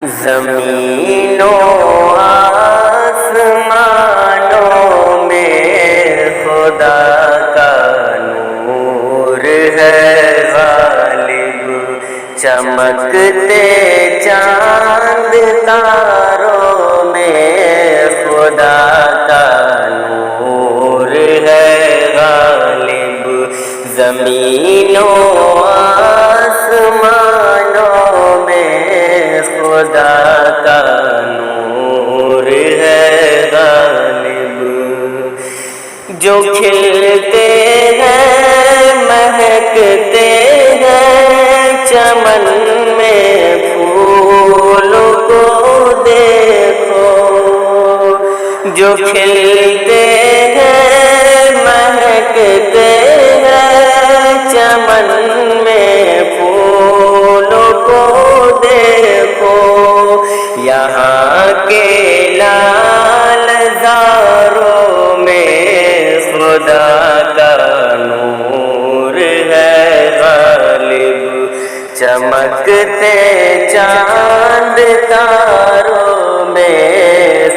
زمین و آسمانوں میں خدا کا نور ہے غالب، چمکتے چاند تاروں میں خدا کا نور ہے غالب، زمین و آسمانوں میں خدا کا نور ہے غالب، جو کھلتے ہیں مہکتے ہیں چمن میں پھولوں کو دیکھو، جو کھلتے ہیں مہکتے ہیں چمن میں پھولوں کو دیکھو، یہاں کے لال زاروں میں خدا کا نور ہے غالب، چمکتے چاند تاروں میں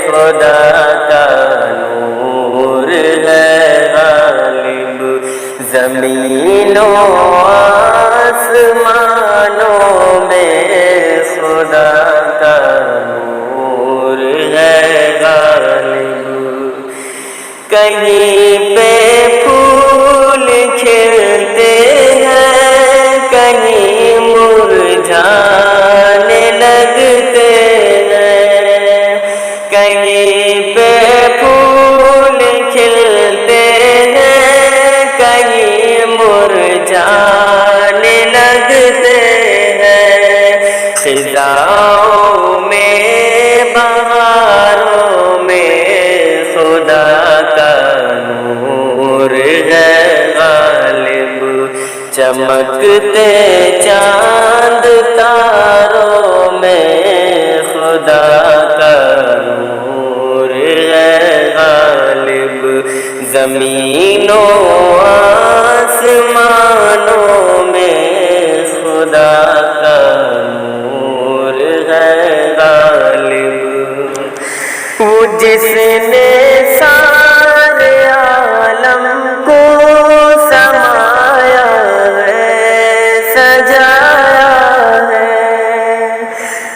خدا کا نور ہے غالب، زمین و آسمانوں میں خدا کا نور ہے غالب، کہیں پہ پھول کھلتے ہیں کہیں مرجھانے لگتے ہیں، کہیں پہ پھول کھلتے ہیں کہیں مرجھانے لگتے ہیں، خزاؤں میں بہاروں میں خدا کا نور ہے غالب، چمکتے چاند تاروں میں خدا کا نور ہے غالب، زمین و آسمانوں میں خدا کا نور ہے غالب، وہ جس نے سارے عالم کو سمایا ہے سجایا ہے،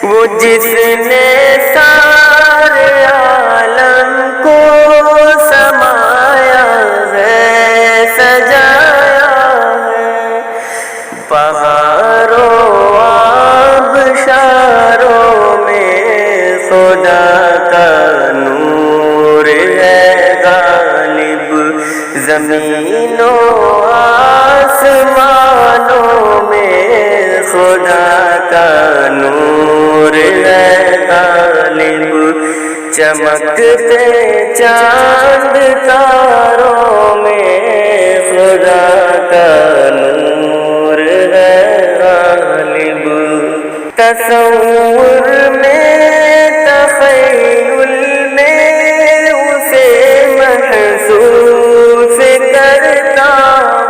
وہ جس نے سارے عالم کو سمایا ہے سجایا ہے، پہاڑوں آبشاروں میں خدا کا نور ہے غالب، زمین و آسمانوں میں خدا کا نور ہے غالب، چمکتے چاند تاروں میں خدا کا نور ہے غالب، تصور میں تخیل میں اسے محسوس کرتا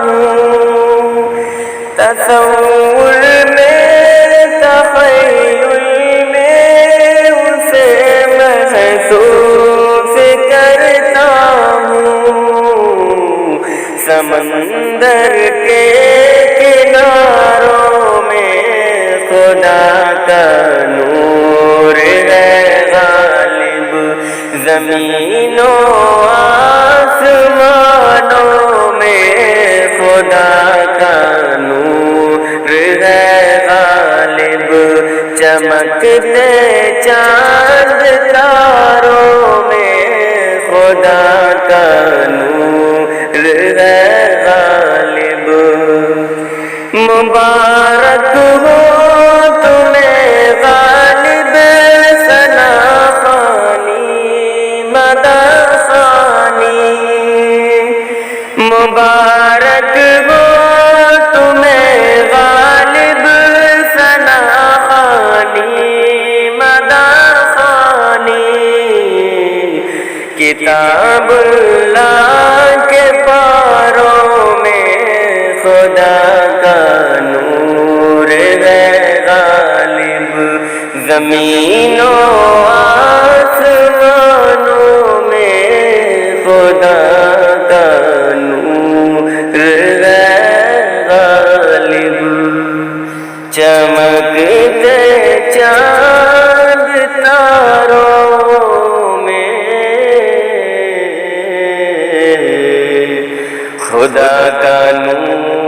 ہوں، تصور میں تخیل میں اسے محسوس کرتا ہوں، سمندر کے کناروں میں خدا کا نور ہے غالب، زمین و آسمانوں میں خدا کا نور ہے غالب، چمکتے چاند تاروں میں خدا کا نور ہے غالب، مبارک ہو تمہیں غالب ثنا خوانی مدح خوانی، مبارک ہو تمہیں غالب ثنا خوانی مدح خوانی، کتاب اللہ کے پاروں میں خدا کا نور ہے غالب، زمین و آسمانوں میں خدا کا نور ہے غالب، چمکتے چاند تاروں میں خدا کا نور